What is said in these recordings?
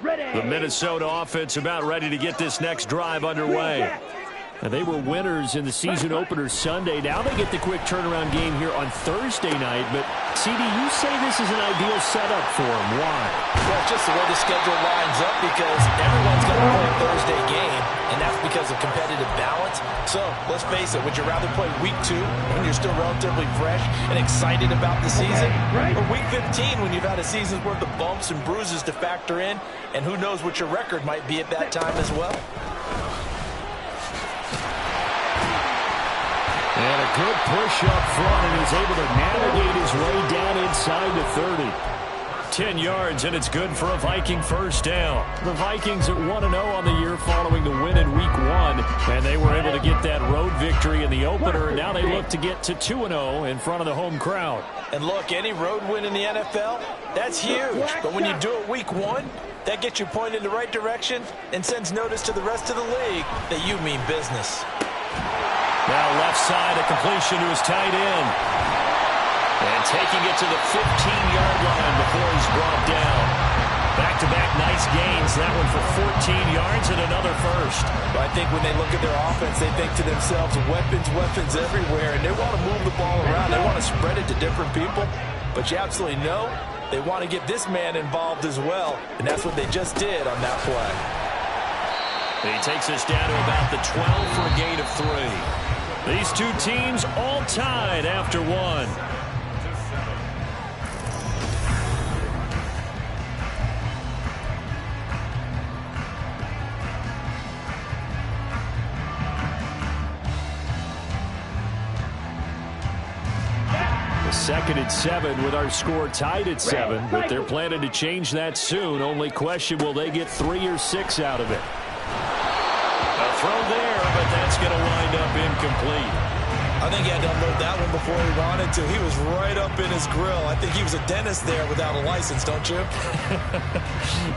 The Minnesota offense about ready to get this next drive underway. And they were winners in the season opener Sunday. Now they get the quick turnaround game here on Thursday night. But, CD, you say this is an ideal setup for them. Why? Well, it's just the way the schedule lines up because everyone's going to play a Thursday game, and that's because of competitive balance. So, let's face it, would you rather play Week 2 when you're still relatively fresh and excited about the season? Or Week 15 when you've had a season's worth of bumps and bruises to factor in, and who knows what your record might be at that time as well? And a good push up front, and he's able to navigate his way down inside the 30. 10 yards, and it's good for a Viking first down. The Vikings at 1-0 on the year following the win in Week 1, and they were able to get that road victory in the opener, and now they look to get to 2-0 in front of the home crowd. And look, any road win in the NFL, that's huge. But when you do it Week 1, that gets you pointed in the right direction and sends notice to the rest of the league that you mean business. Now left side, a completion to his tight end. And taking it to the 15-yard line before he's brought down. Back-to-back nice gains. That one for 14 yards and another first. Well, I think when they look at their offense, they think to themselves, weapons everywhere. And they want to move the ball around. They want to spread it to different people. But you absolutely know they want to get this man involved as well. And that's what they just did on that play. He takes us down to about the 12 for a gain of 3. These two teams all tied after one. Second and 7 with our score tied at 7, but they're planning to change that soon. Only question, will they get 3 or 6 out of it? A throw there, but that's going to wind up incomplete. I think he had to unload that one before he wanted to. He was right up in his grill. I think he was a dentist there without a license, don't you?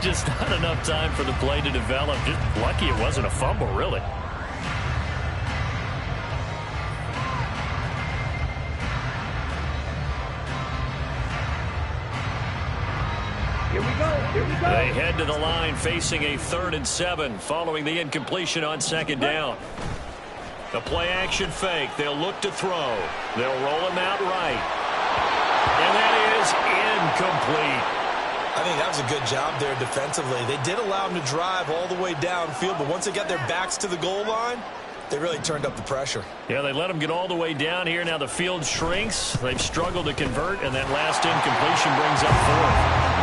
Just not enough time for the play to develop. Just lucky it wasn't a fumble, really. They head to the line facing a 3rd and 7 following the incompletion on 2nd down. The play action fake. They'll look to throw. They'll roll him out right. And that is incomplete. I think that was a good job there defensively. They did allow him to drive all the way downfield, but once they got their backs to the goal line, they really turned up the pressure. Yeah, they let him get all the way down here. Now the field shrinks. They've struggled to convert, and that last incompletion brings up 4th.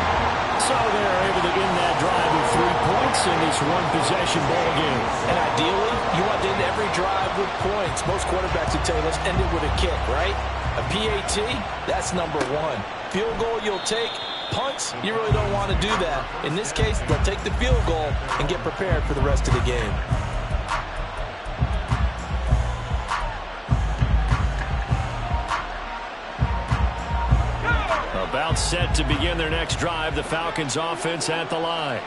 So they're able to end that drive with 3 points in this one-possession ball game. And ideally, you want to end every drive with points. Most quarterbacks would tell you, let's end it with a kick, right? A PAT, that's number 1. Field goal you'll take. Punts, you really don't want to do that. In this case, they'll take the field goal and get prepared for the rest of the game. About set to begin their next drive. The Falcons offense at the line.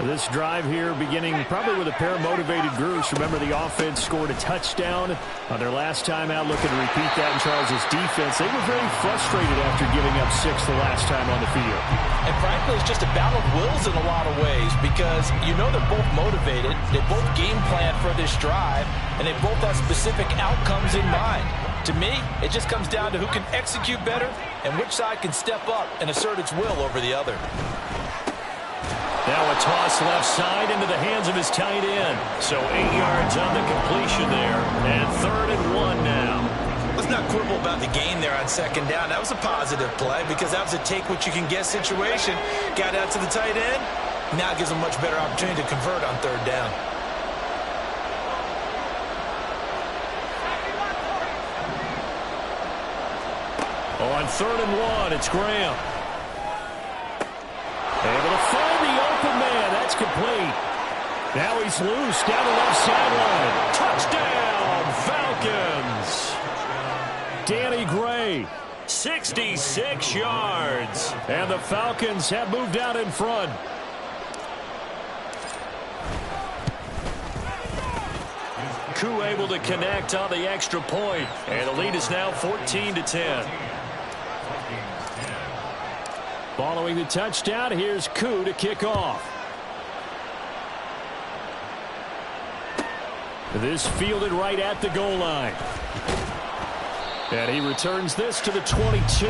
This drive here beginning probably with a pair of motivated groups. Remember, the offense scored a touchdown on their last time out, looking to repeat that in Charles' defense. They were very frustrated after giving up 6 the last time on the field. And frankly, it's just a battle of wills in a lot of ways because you know they're both motivated. They both game plan for this drive, and they both have specific outcomes in mind. To me, it just comes down to who can execute better and which side can step up and assert its will over the other. Now a toss left side into the hands of his tight end. So 8 yards on the completion there. And 3rd and 1 now. Let's not quibble about the gain there on 2nd down. That was a positive play because that was a take-what-you-can-get situation. Got out to the tight end. Now it gives them a much better opportunity to convert on 3rd down. On 3rd and 1, it's Graham. Able to find the open man. That's complete. Now he's loose down the left sideline. Touchdown, Falcons. Danny Gray, 66 yards. And the Falcons have moved out in front. Koo able to connect on the extra point. And the lead is now 14-10. Following the touchdown, here's Koo to kick off. This fielded right at the goal line. And he returns this to the 22.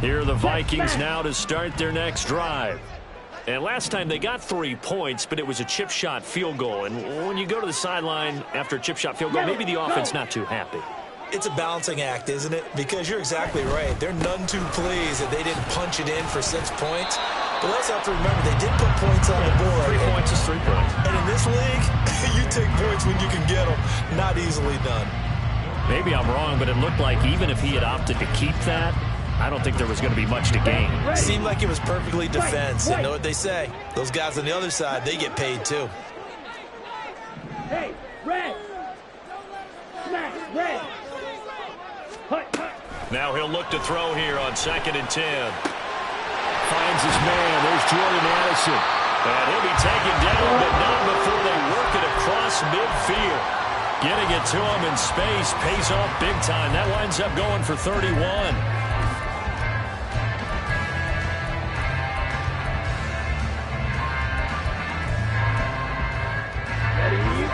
Here are the Vikings now to start their next drive. And last time they got 3 points, but it was a chip shot field goal. And when you go to the sideline after a chip shot field goal, maybe the offense not too happy. It's a balancing act, isn't it? Because you're exactly right. They're none too pleased that they didn't punch it in for 6 points. But let's have to remember, they did put points on the board. 3 points is 3 points. And in this league, you take points when you can get them. Not easily done. Maybe I'm wrong, but it looked like even if he had opted to keep that, I don't think there was going to be much to gain. Seemed like it was perfectly defense. And know what they say? Those guys on the other side, they get paid too. Hey, red! Smash, red! Now he'll look to throw here on 2nd and 10. Finds his man. There's Jordan Addison. And he'll be taken down, but not before they work it across midfield. Getting it to him in space pays off big time. That winds up going for 31.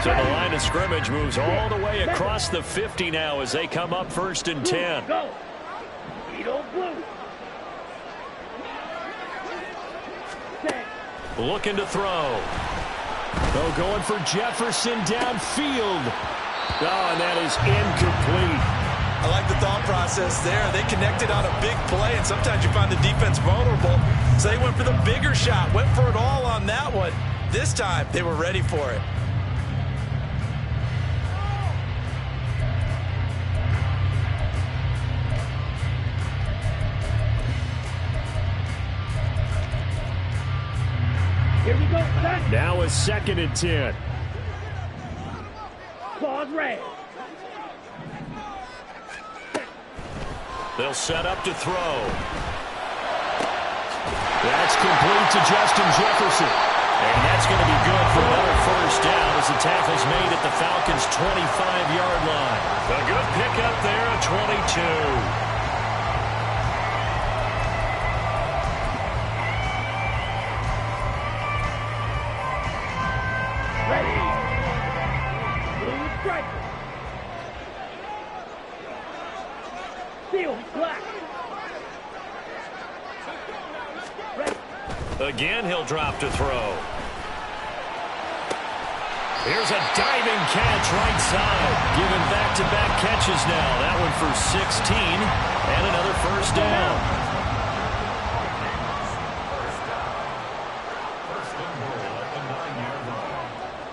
So the line of scrimmage moves all the way across the 50 now as they come up 1st and 10. Go! Looking to throw. Oh, going for Jefferson downfield. Oh, and that is incomplete. I like the thought process there. They connected on a big play, and sometimes you find the defense vulnerable. So they went for the bigger shot, went for it all on that one. This time, they were ready for it. Here we go. Now a 2nd and 10. Claws red. They'll set up to throw. That's complete to Justin Jefferson. And that's going to be good for another 1st down as the tackle's made at the Falcons' 25-yard line. A good pickup there at 22. Again, he'll drop to throw. Here's a diving catch right side. Giving back-to-back catches now. That one for 16 and another 1st down.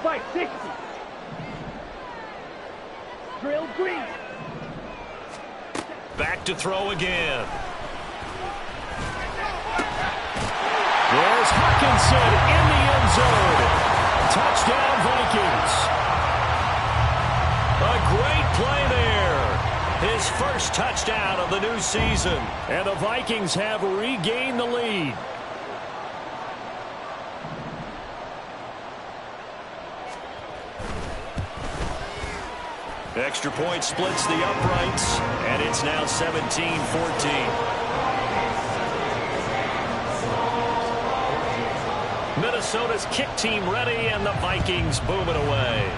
Fight 60. Drill green. Back to throw again. There's Hawkinson in the end zone. Touchdown, Vikings. A great play there. His first touchdown of the new season. And the Vikings have regained the lead. Extra point splits the uprights, and it's now 17-14. Minnesota's kick team ready, and the Vikings booming away.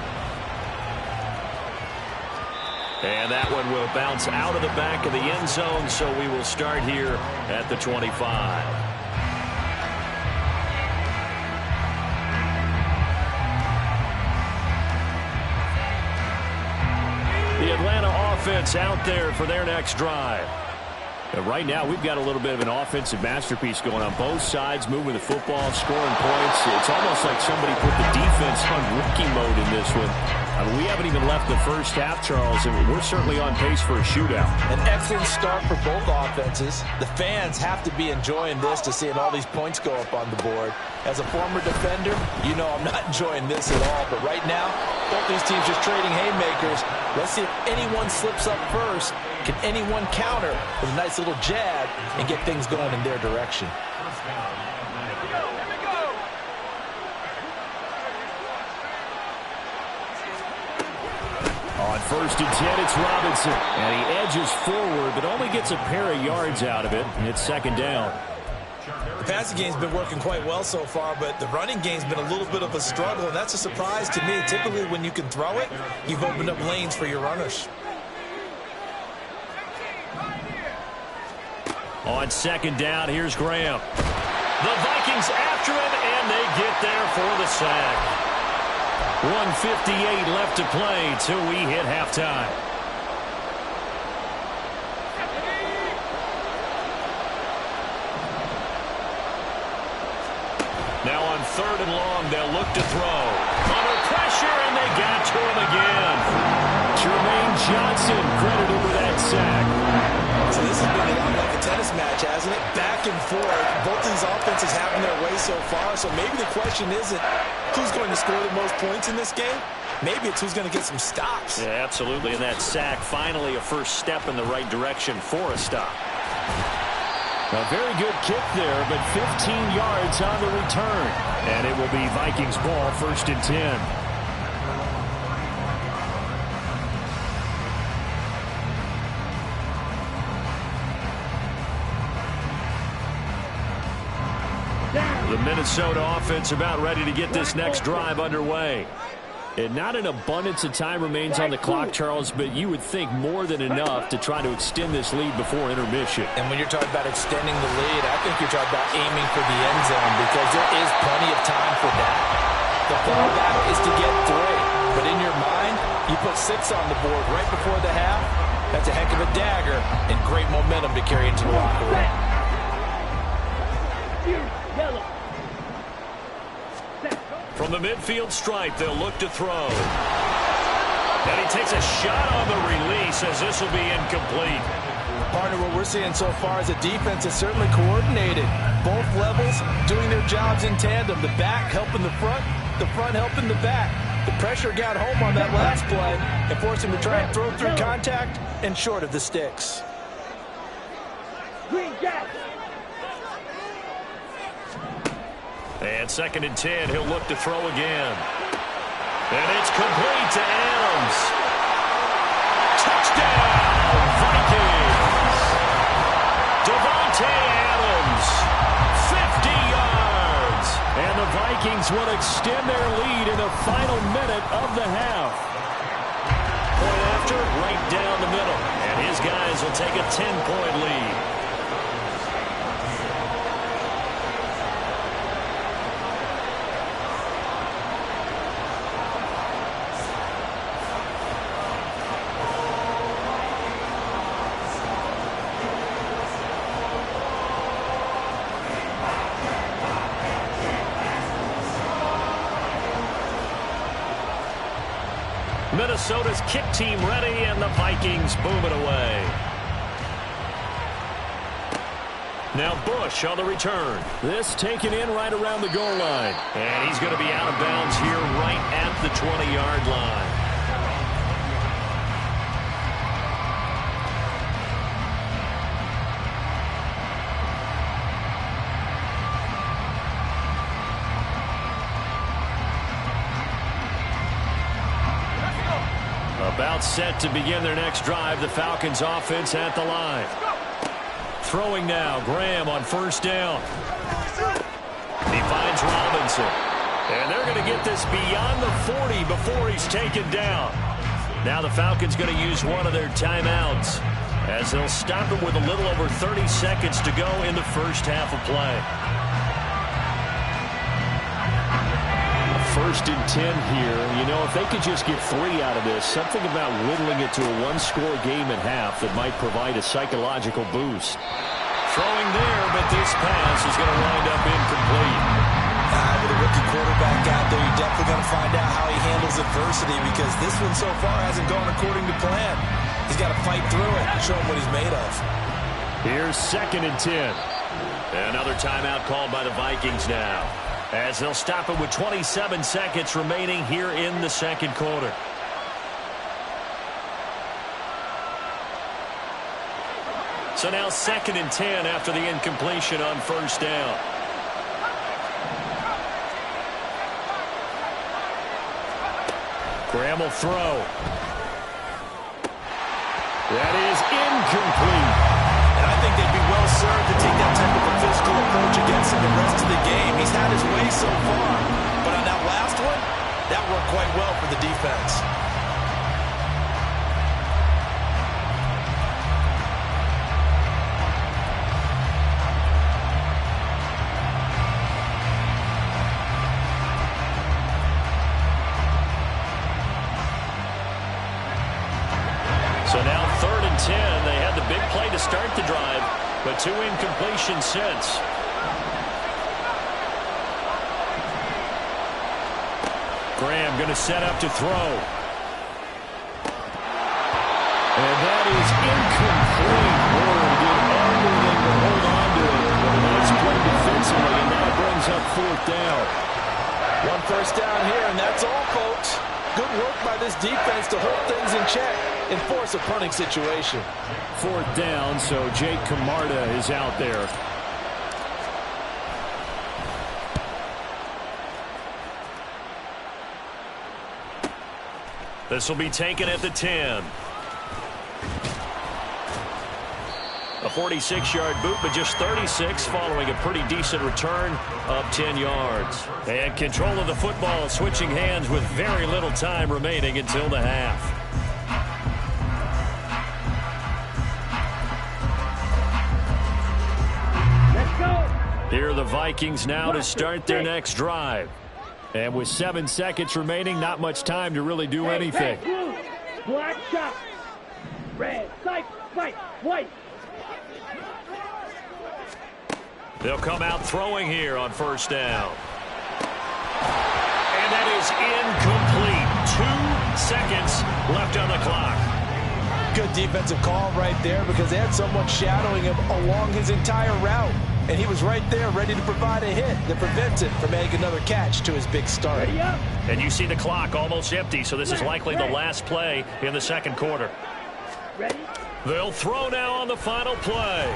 And that one will bounce out of the back of the end zone, so we will start here at the 25. The Atlanta offense out there for their next drive. Right now, we've got a little bit of an offensive masterpiece going on both sides, moving the football, scoring points. It's almost like somebody put the defense on rookie mode in this one. I mean, we haven't even left the first half, Charles, and we're certainly on pace for a shootout. An excellent start for both offenses. The fans have to be enjoying this to seeing all these points go up on the board. As a former defender, you know I'm not enjoying this at all, but right now, Both these teams just trading haymakers. Let's see if anyone slips up first. Can anyone counter with a nice little jab and get things going in their direction? On 1st and 10, it's Robinson. And he edges forward, but only gets a pair of yards out of it. And it's 2nd down. The passing game's been working quite well so far, but the running game's been a little bit of a struggle, and that's a surprise to me. Typically, when you can throw it, you've opened up lanes for your runners. On 2nd down, here's Graham. The Vikings after him, and they get there for the sack. 1:58 left to play till we hit halftime. Now on 3rd and long, they'll look to throw. Under pressure, and they got to him again. Jermaine Johnson credited with that sack. So this has been a lot like a tennis match, hasn't it? Back and forth. Both these offenses having their way so far. So maybe the question isn't who's going to score the most points in this game. Maybe it's who's going to get some stops. Yeah, absolutely. And that sack, finally a first step in the right direction for a stop. A very good kick there, but 15 yards on the return. And it will be Vikings ball, 1st and 10. The Minnesota offense about ready to get this next drive underway. And not an abundance of time remains on the clock, Charles, but you would think more than enough to try to extend this lead before intermission. And when you're talking about extending the lead, I think you're talking about aiming for the end zone because there is plenty of time for that. The fallback is to get 3. But in your mind, you put 6 on the board right before the half. That's a heck of a dagger and great momentum to carry into the locker room. From the midfield stripe, they'll look to throw. And he takes a shot on the release as this will be incomplete. Partner, what we're seeing so far is a defense that's certainly coordinated. Both levels doing their jobs in tandem. The back helping the front helping the back. The pressure got home on that last play and forced him to try and throw through contact and short of the sticks. And 2nd and 10, he'll look to throw again. And it's complete to Adams. Touchdown, Vikings! Devontae Adams, 50 yards. And the Vikings will extend their lead in the final minute of the half. Point after, right down the middle. And his guys will take a 10-point lead. Minnesota's kick team ready, and the Vikings boom it away. Now Bush on the return. This taken in right around the goal line. And he's going to be out of bounds here right at the 20-yard line. About set to begin their next drive. The Falcons offense at the line. Throwing now. Graham on 1st down. He finds Robinson. And they're going to get this beyond the 40 before he's taken down. Now the Falcons going to use one of their timeouts as they'll stop him with a little over 30 seconds to go in the first half of play. 1st and 10 here. You know, if they could just get 3 out of this, something about whittling it to a one-score game at half that might provide a psychological boost. Throwing there, but this pass is going to wind up incomplete. With a rookie quarterback out there, you're definitely going to find out how he handles adversity because this one so far hasn't gone according to plan. He's got to fight through it and show him what he's made of. Here's 2nd and 10. Another timeout called by the Vikings now. As they'll stop it with 27 seconds remaining here in the second quarter. So now 2nd and 10 after the incompletion on first down. Graham will throw. That is incomplete. And I think they'd be well served to take that type of a physical approach against him the rest of the game. He's had his way so far. But on that last one, that worked quite well for the defense. So now 3rd and 10. They had the big play to start the drive, but 2 incompletions since. Graham going to set up to throw. And that is incomplete. Warren did everything to hold on to it. But a nice play defensively, and now brings up 4th down. 1 first down here, and that's all, folks. Good work by this defense to hold things in check and force a punting situation. 4th down, so Jake Camarda is out there. This will be taken at the 10. A 46-yard boot, but just 36 following a pretty decent return of 10 yards. And control of the football switching hands with very little time remaining until the half. Let's go. Here are the Vikings now to start their next drive. And with 7 seconds remaining, not much time to really do anything. Black shot. Red, sight, white. They'll come out throwing here on first down. And that is incomplete. 2 seconds left on the clock. Good defensive call right there because they had someone shadowing him along his entire route. And he was right there ready to provide a hit that prevents him from making another catch to his big start. And you see the clock almost empty, so this is likely the last play in the second quarter. They'll throw now on the final play.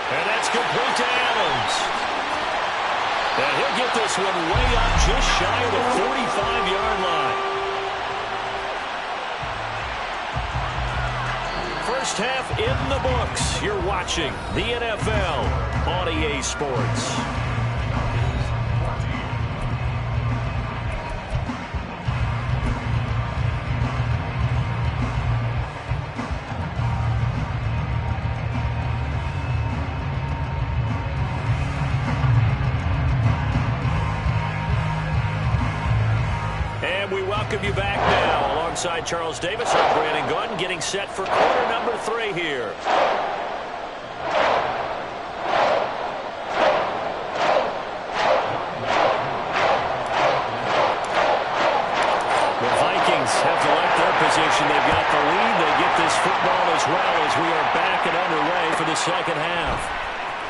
And that's complete to Adams. And he'll get this one way up just shy of the 45-yard line. First half in the books. You're watching the NFL on EA Sports. Welcome you back now alongside Charles Davis. I'm Brandon Gunn getting set for quarter number 3 here. The Vikings have to like their position. They've got the lead. They get this football as well as we are back and underway for the second half.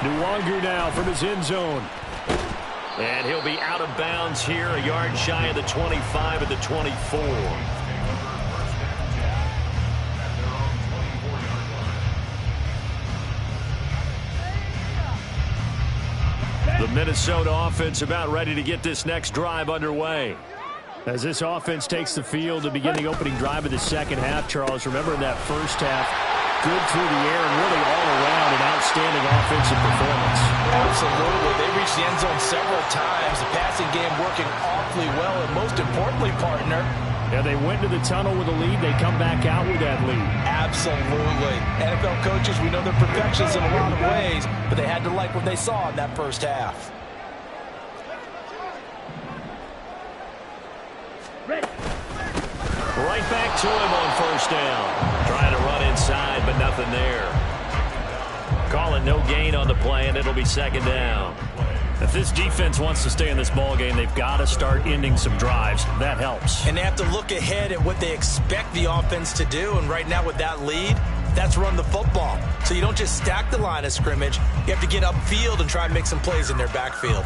Nwangu now from his end zone. And he'll be out of bounds here, a yard shy of the 25 at the 24. The Minnesota offense about ready to get this next drive underway. As this offense takes the field to begin the opening drive of the second half, Charles, remember in that first half, good through the air and really all around an outstanding offensive performance. Absolutely. They reached the end zone several times. The passing game working awfully well, and most importantly, partner, yeah, they went to the tunnel with a lead. They come back out with that lead. Absolutely. NFL coaches, we know they're perfectionists in a lot of ways, but they had to like what they saw in that first half. Right back to him on first down. Trying to run inside, but nothing there. Calling no gain on the play, and it'll be second down. If this defense wants to stay in this ballgame, they've got to start ending some drives. That helps. And they have to look ahead at what they expect the offense to do. And right now with that lead, That's run the football. So you don't just stack the line of scrimmage. You have to get upfield and try and make some plays in their backfield.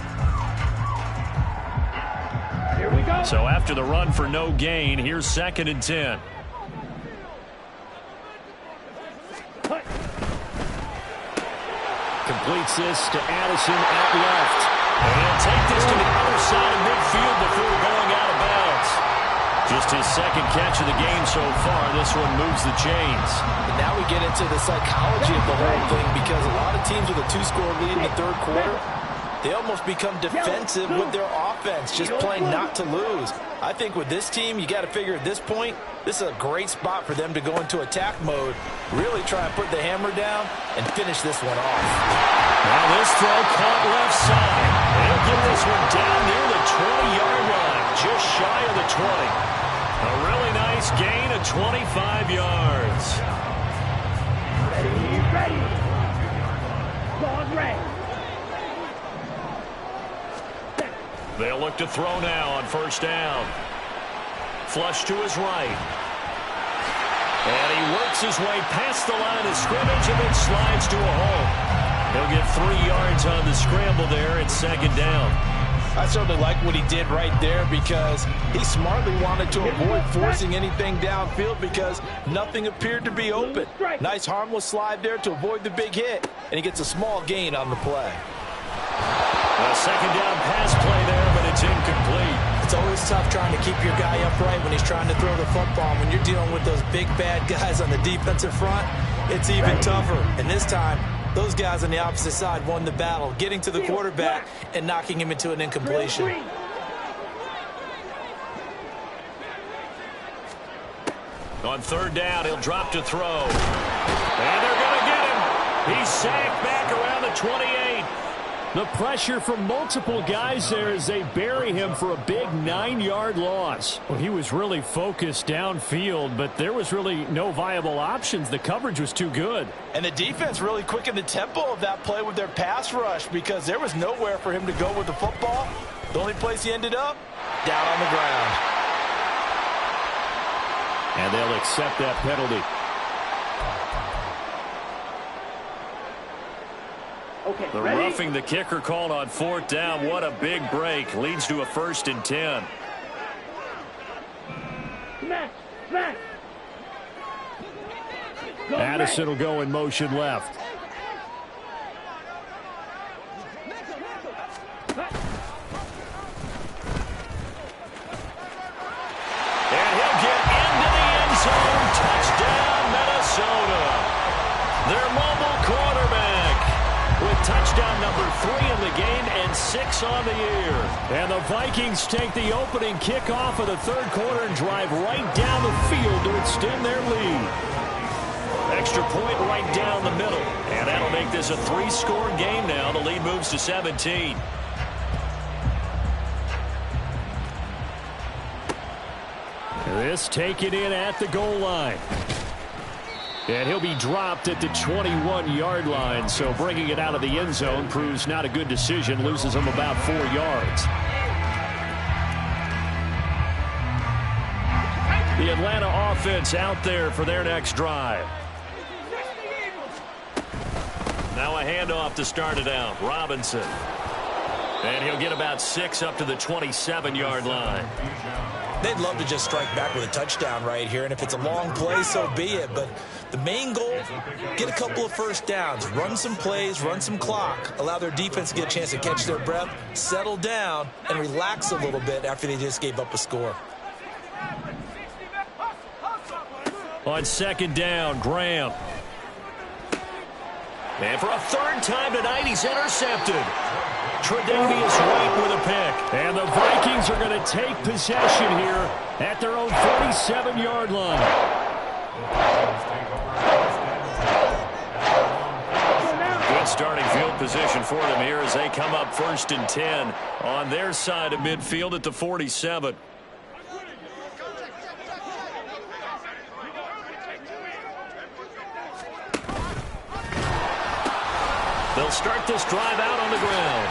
Here we go. So after the run for no gain, here's 2nd and 10. Completes this to Addison at left. And he'll take this to the other side of midfield before going out of bounds. Just his 2nd catch of the game so far. This one moves the chains. And now we get into the psychology of the whole thing, because a lot of teams with a 2-score lead in the 3rd quarter, they almost become defensive with their offense, just playing not to lose. I think with this team, you got to figure at this point, this is a great spot for them to go into attack mode, really try and put the hammer down and finish this one off. Now this throw caught left side. They'll get this one down near the 20-yard line, just shy of the 20. A really nice gain of 25 yards. Ready. Ball ready. They'll look to throw now on 1st down. Flush to his right. And he works his way past the line of scrimmage and then slides to a hole. He'll get 3 yards on the scramble there at 2nd down. I certainly like what he did right there, because he smartly wanted to avoid forcing anything downfield because nothing appeared to be open. Nice harmless slide there to avoid the big hit, and he gets a small gain on the play. A 2nd down pass play there, but it's incomplete. It's always tough trying to keep your guy upright when he's trying to throw the football. When you're dealing with those big bad guys on the defensive front, it's even tougher. And this time, those guys on the opposite side won the battle, getting to the quarterback and knocking him into an incompletion. On 3rd down, he'll drop to throw. And they're going to get him. He's sacked back around the 28. The pressure from multiple guys there as they bury him for a big 9-yard loss. Well, he was really focused downfield, but there was really no viable options. The coverage was too good. And the defense really quickened the tempo of that play with their pass rush, because there was nowhere for him to go with the football. The only place he ended up, down on the ground. And they'll accept that penalty. Okay, the ready? roughing the kicker called on 4th down. What a big break. Leads to a 1st and 10. Smash. Addison will go in motion left. And he'll get into the end zone. Touchdown, Minnesota. Their mobile quarterback with touchdown number 3 in the game and 6 on the year. And the Vikings take the opening kickoff of the 3rd quarter and drive right down the field to extend their lead. Extra point right down the middle. And that'll make this a 3-score game now. The lead moves to 17. This taken in at the goal line. And he'll be dropped at the 21-yard line, so bringing it out of the end zone proves not a good decision, loses him about 4 yards. The Atlanta offense out there for their next drive. Now a handoff to start it out. Robinson. And he'll get about 6 up to the 27-yard line. They'd love to just strike back with a touchdown right here, and if it's a long play, so be it. But the main goal, get a couple of 1st downs, run some plays, run some clock, allow their defense to get a chance to catch their breath, settle down, and relax a little bit after they just gave up a score. On 2nd down, Graham. And for a 3rd time tonight, he's intercepted. Tre'Davious White with a pick. And the Vikings are going to take possession here at their own 47-yard line. Good starting field position for them here as they come up 1st and 10 on their side of midfield at the 47. They'll start this drive out on the ground.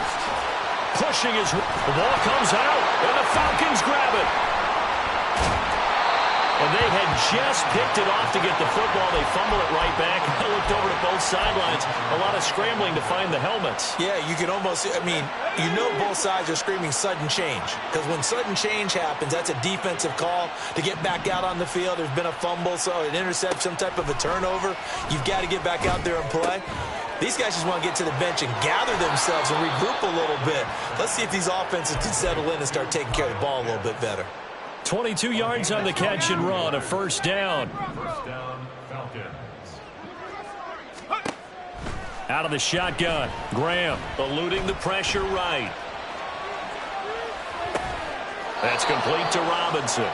Pushing his... The ball comes out, and the Falcons grab it. And they had just picked it off to get the football. They fumble it right back. I looked over to both sidelines. A lot of scrambling to find the helmets. Yeah, you can almost, you know both sides are screaming sudden change. Because when sudden change happens, that's a defensive call to get back out on the field. There's been a fumble, so an intercept, some type of a turnover. You've got to get back out there and play. These guys just want to get to the bench and gather themselves and regroup a little bit. Let's see if these offenses can settle in and start taking care of the ball a little bit better. 22 yards on the catch and run, a first down. Falcons. Out of the shotgun, Graham eluding the pressure right. That's complete to Robinson.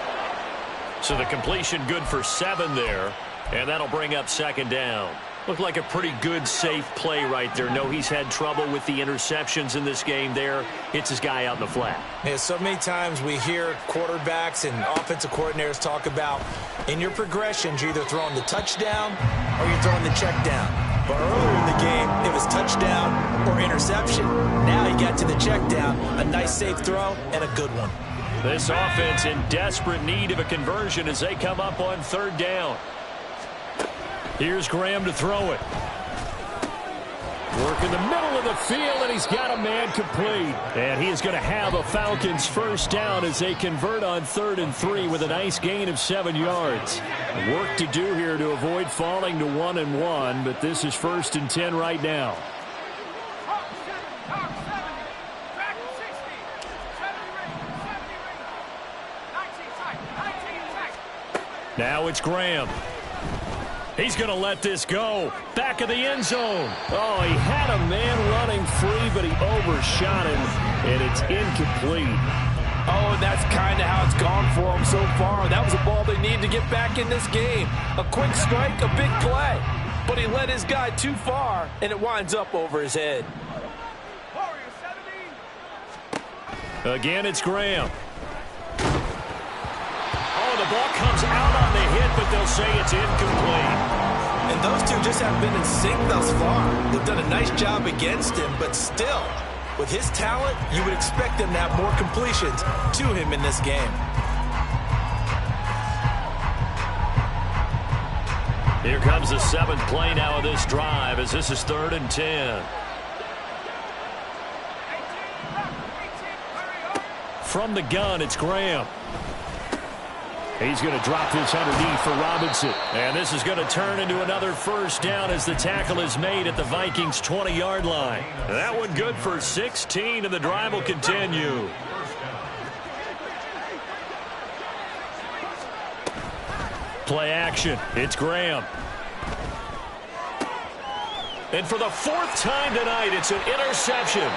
So the completion good for 7 there, and that'll bring up second down. Looked like a pretty good, safe play right there. No, he's had trouble with the interceptions in this game there. Hits his guy out in the flat. Yeah, so many times we hear quarterbacks and offensive coordinators talk about in your progressions, you're either throwing the touchdown or you're throwing the check down. But earlier in the game, it was touchdown or interception. Now he got to the check down, a nice safe throw, and a good one. This offense in desperate need of a conversion as they come up on third down. Here's Graham to throw it. Work in the middle of the field, and he's got a man complete. And he is going to have a Falcons first down as they convert on 3rd and 3 with a nice gain of 7 yards. Work to do here to avoid falling to 1-1, but this is 1st and 10 right now. Now it's Graham. He's going to let this go. Back of the end zone. Oh, he had a man running free, but he overshot him, and it's incomplete. Oh, and that's kind of how it's gone for him so far. That was a ball they need to get back in this game. A quick strike, a big play. But he led his guy too far, and it winds up over his head. Again, it's Graham. The ball comes out on the hit, but they'll say it's incomplete. And those two just haven't been in sync thus far. They've done a nice job against him, but still, with his talent, you would expect them to have more completions to him in this game. Here comes the 7th play now of this drive as this is 3rd and 10. From the gun, it's Graham. He's going to drop this underneath for Robinson. And this is going to turn into another first down as the tackle is made at the Vikings' 20-yard line. That one good for 16, and the drive will continue. Play action. It's Graham. And for the 4th time tonight, it's an interception.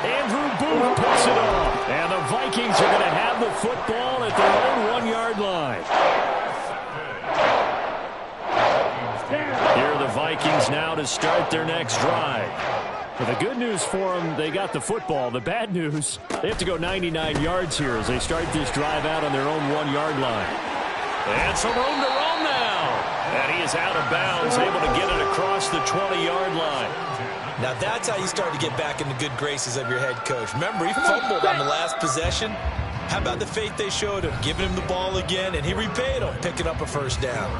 Andrew Booth picks it off. And the Vikings are going to have the football at their own 1-yard line. Here are the Vikings now to start their next drive. Well, the good news for them, they got the football. The bad news, they have to go 99 yards here as they start this drive out on their own 1-yard line. And some room to roam now. And he is out of bounds, able to get it across the 20-yard line. Now that's how you start to get back in the good graces of your head coach. Remember, he fumbled on the last possession. How about the faith they showed him, giving him the ball again, and he repaid him, picking up a first down.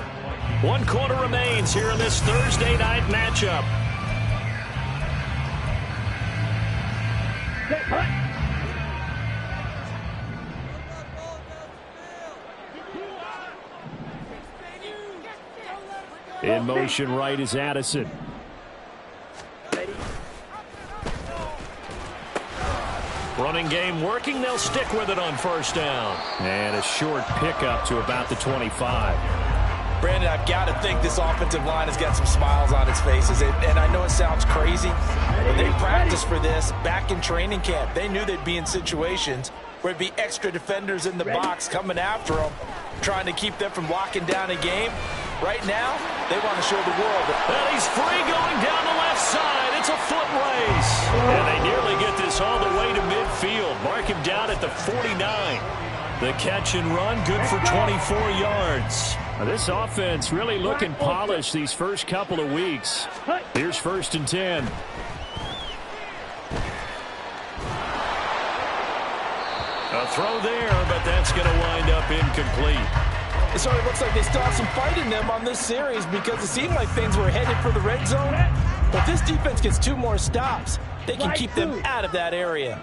1 quarter remains here in this Thursday night matchup. In motion right is Addison. Running game working. They'll stick with it on first down. And a short pickup to about the 25. Brandon, I've got to think this offensive line has got some smiles on its faces. And I know it sounds crazy, but they practiced for this back in training camp. They knew they'd be in situations where it'd be extra defenders in the box coming after them, trying to keep them from locking down a game. Right now, they want to show the world. And he's free going down the left side. It's a foot race. And they nearly get this all the way to midfield. Mark him down at the 49. The catch and run, good for 24 yards. Now, this offense really looking polished these first couple of weeks. Here's 1st and 10. A throw there, but that's going to wind up incomplete. It sort of looks like they still have some fight in them on this series because it seemed like things were headed for the red zone. But if this defense gets 2 more stops, they can keep them out of that area.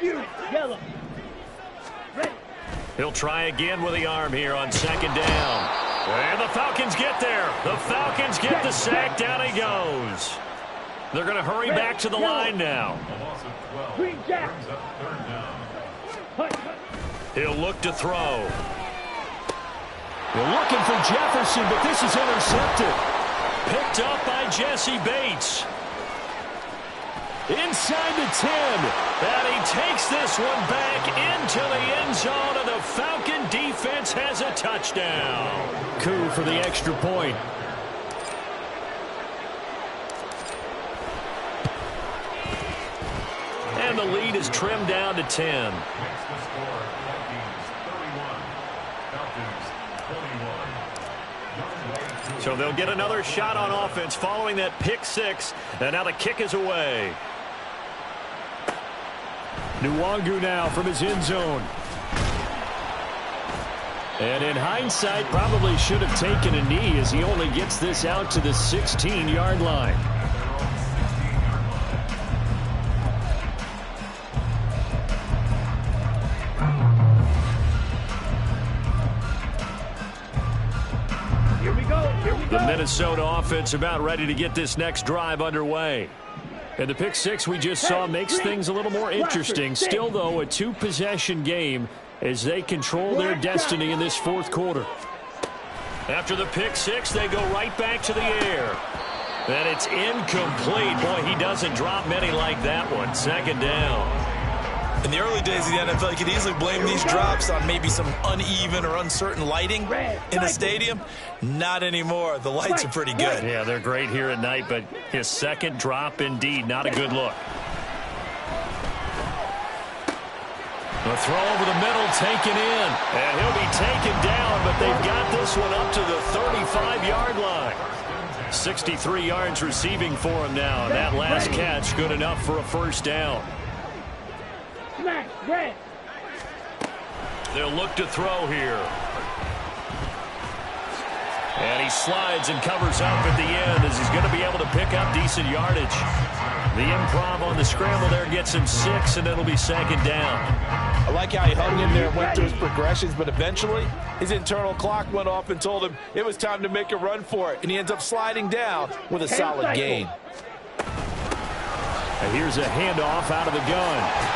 Yellow. He'll try again with the arm here on 2nd down. And the Falcons get there. The Falcons get the sack. Down he goes. They're going to hurry back to the line now. He'll look to throw. They're looking for Jefferson, but this is intercepted. Picked up by Jesse Bates. Inside the 10. And he takes this one back into the end zone, and the Falcon defense has a touchdown. Coup for the extra point. And the lead is trimmed down to 10. So they'll get another shot on offense following that pick 6. And now the kick is away. Nwangu now from his end zone. And in hindsight, probably should have taken a knee as he only gets this out to the 16-yard line. The Minnesota offense about ready to get this next drive underway. And the pick 6 we just saw makes things a little more interesting. Still, though, a 2-possession game as they control their destiny in this 4th quarter. After the pick 6, they go right back to the air. And it's incomplete. Boy, he doesn't drop many like that one. 2nd down. In the early days of the NFL, you could easily blame these drops on maybe some uneven or uncertain lighting in the stadium. Not anymore. The lights are pretty good. Yeah, they're great here at night, but his 2nd drop, indeed, not a good look. The throw over the middle, taken in. And he'll be taken down, but they've got this one up to the 35-yard line. 63 yards receiving for him now. And that last catch, good enough for a 1st down. They'll look to throw here. And he slides and covers up at the end as he's going to be able to pick up decent yardage. The improv on the scramble there gets him 6, and it'll be 2nd down. I like how he hung in there and went through his progressions, but eventually his internal clock went off and told him it was time to make a run for it, and he ends up sliding down with a solid gain. And here's a handoff out of the gun.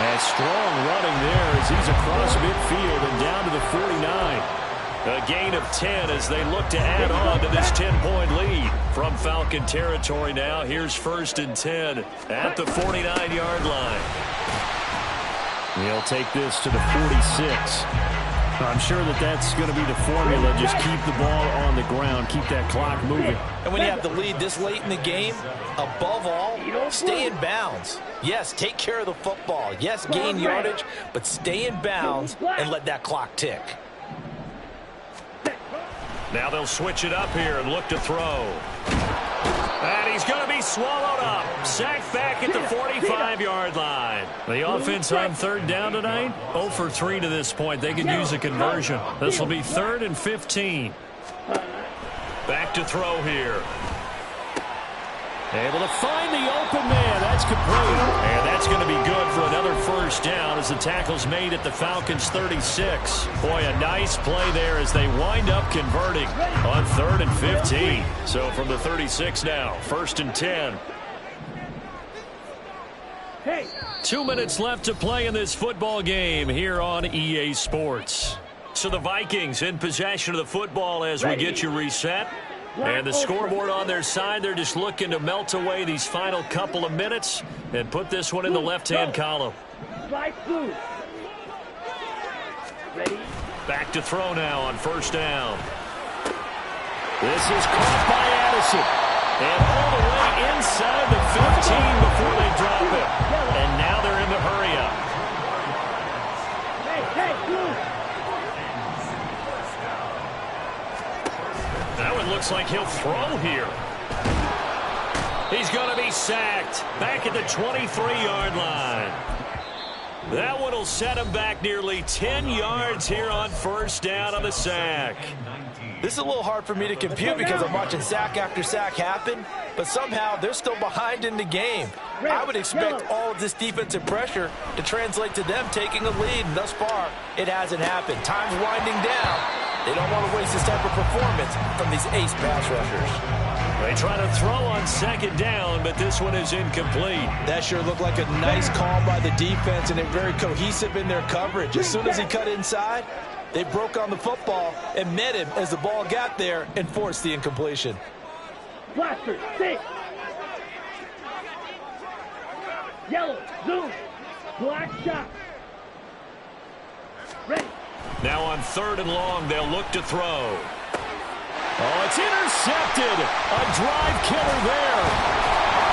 And strong running there as he's across midfield and down to the 49. A gain of 10 as they look to add on to this 10-point lead. From Falcon territory now, here's 1st and 10 at the 49-yard line. He'll take this to the 46. I'm sure that that's going to be the formula. Just keep the ball on the ground. Keep that clock moving. And when you have the lead this late in the game, above all, stay in bounds. Yes, take care of the football. Yes, gain yardage, but stay in bounds and let that clock tick. Now they'll switch it up here and look to throw. And he's going to be swallowed up. Sacked back at the 45-yard line. The offense on 3rd down tonight, 0 for 3 to this point. They can use a conversion. This will be 3rd and 15. Back to throw here. Able to find the open man. That's complete. And that's going to be good for another 1st down as the tackle's made at the Falcons' 36. Boy, a nice play there as they wind up converting on 3rd and 15. So from the 36 now, 1st and 10. 2 minutes left to play in this football game here on EA Sports. So the Vikings in possession of the football as we get you reset. And the scoreboard on their side, they're just looking to melt away these final couple of minutes and put this one in the left-hand column. Back to throw now on 1st down. This is caught by Addison. And all the way inside the 15 before they drop it. And now they're in the hurry-up. That one looks like he'll throw here. He's going to be sacked back at the 23-yard line. That one will set him back nearly 10 yards here on first down on the sack. This is a little hard for me to compute because I'm watching sack after sack happen, but somehow they're still behind in the game. I would expect all of this defensive pressure to translate to them taking a lead, and thus far, it hasn't happened. Time's winding down. They don't want to waste this type of performance from these ace pass rushers. They try to throw on second down, but this one is incomplete. That sure looked like a nice call by the defense, and they're very cohesive in their coverage. As soon as he cut inside, they broke on the football and met him as the ball got there and forced the incompletion. Blaster, 6. Yellow, zoom. Black shot. Ready. Now on 3rd and long, they'll look to throw. Oh, it's intercepted. A drive killer there.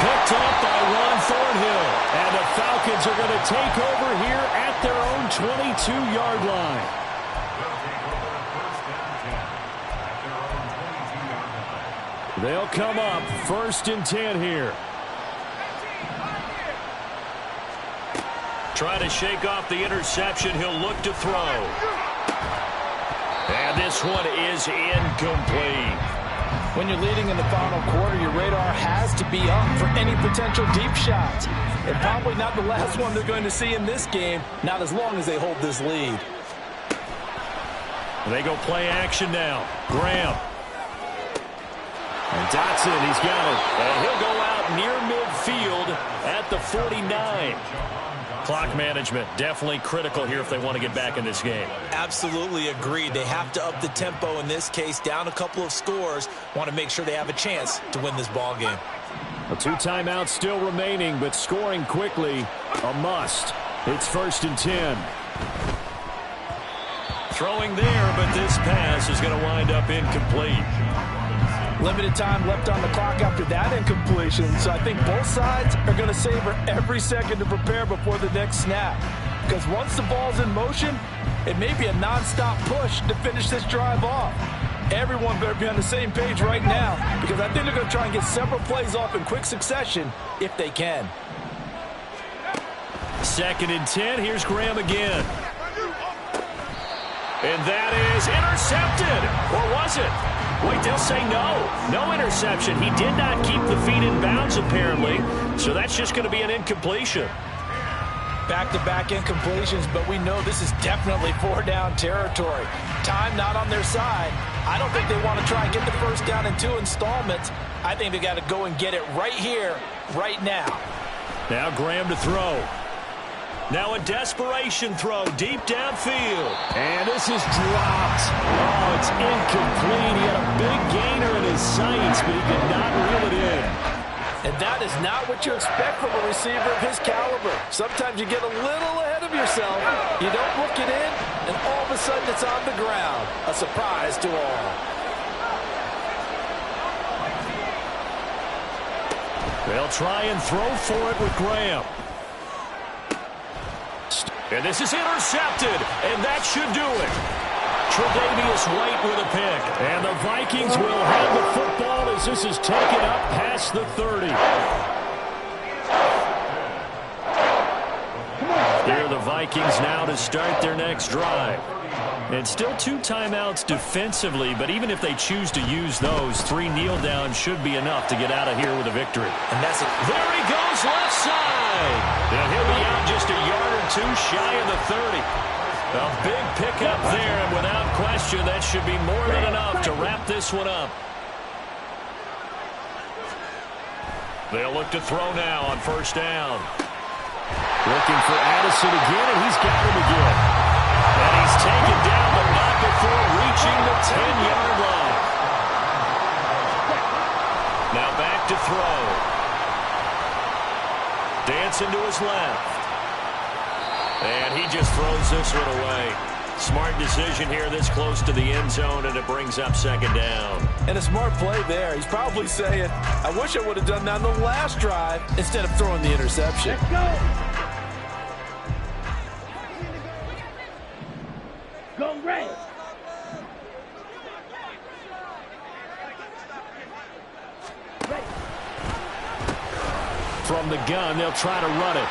Picked up by Ron Thornhill. And the Falcons are going to take over here at their own 22-yard line. They'll come up 1st and 10 here. Try to shake off the interception. He'll look to throw. And this one is incomplete. When you're leading in the final quarter, your radar has to be up for any potential deep shots. And probably not the last one they're going to see in this game, not as long as they hold this lead. They go play action now. Graham. And Dotson, he's got it. And he'll go out near midfield at the 49. Clock management, definitely critical here if they want to get back in this game. Absolutely agreed. They have to up the tempo in this case, down a couple of scores. Want to make sure they have a chance to win this ball game. 2 timeouts still remaining, but scoring quickly, a must. It's 1st and 10. Throwing there, but this pass is going to wind up incomplete. Limited time left on the clock after that incompletion, so I think both sides are going to savor every second to prepare before the next snap. Because once the ball's in motion, it may be a non-stop push to finish this drive off. Everyone better be on the same page right now, because I think they're going to try and get several plays off in quick succession if they can. 2nd and 10, here's Graham again. And that is intercepted. Or was it? Wait, they'll say no. No interception. He did not keep the feet in bounds, apparently. So that's just going to be an incompletion. Back-to-back incompletions, but we know this is definitely 4-down territory. Time not on their side. I don't think they want to try and get the first down in 2 installments. I think they got to go and get it right here, right now. Now Graham to throw. Now a desperation throw deep downfield. And this is dropped. Oh, it's incomplete. He had a big gainer in his sights, but he could not reel it in. And that is not what you expect from a receiver of his caliber. Sometimes you get a little ahead of yourself. You don't look it in, and all of a sudden it's on the ground. A surprise to all. They'll try and throw for it with Graham. And this is intercepted, and that should do it. Tre'Davious White with a pick. And the Vikings will have the football as this is taken up past the 30. Here are the Vikings now to start their next drive. And still 2 timeouts defensively, but even if they choose to use those, 3 kneel downs should be enough to get out of here with a victory. And that's it. There he goes, left side. And he'll be out just a yard or 2 shy of the 30. A big pickup there, and without question, that should be more than enough to wrap this one up. They'll look to throw now on 1st down. Looking for Addison again, and he's got him again. And he's taken down, but not before reaching the 10-yard line. Now back to throw. Dancing to his left. And he just throws this one away. Smart decision here this close to the end zone, and it brings up 2nd down. And a smart play there. He's probably saying, I wish I would have done that on the last drive instead of throwing the interception. Let's go. Go Ray. From the gun, they'll try to run it.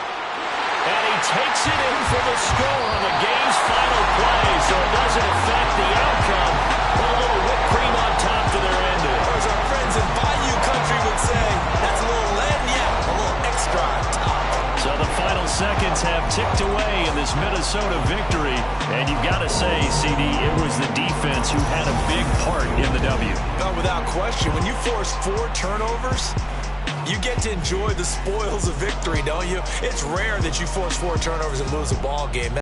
And he takes it in for the score on the game's final play, so it doesn't affect the outcome. But a little whipped cream on top to their ending. Or as our friends in Bayou Country would say, that's a little lagniappe, a little extra on top. So the final seconds have ticked away in this Minnesota victory. And you've got to say, CD, it was the defense who had a big part in the W. No, without question. When you force 4 turnovers, you get to enjoy the spoils of victory, don't you? It's rare that you force 4 turnovers and lose a ball game.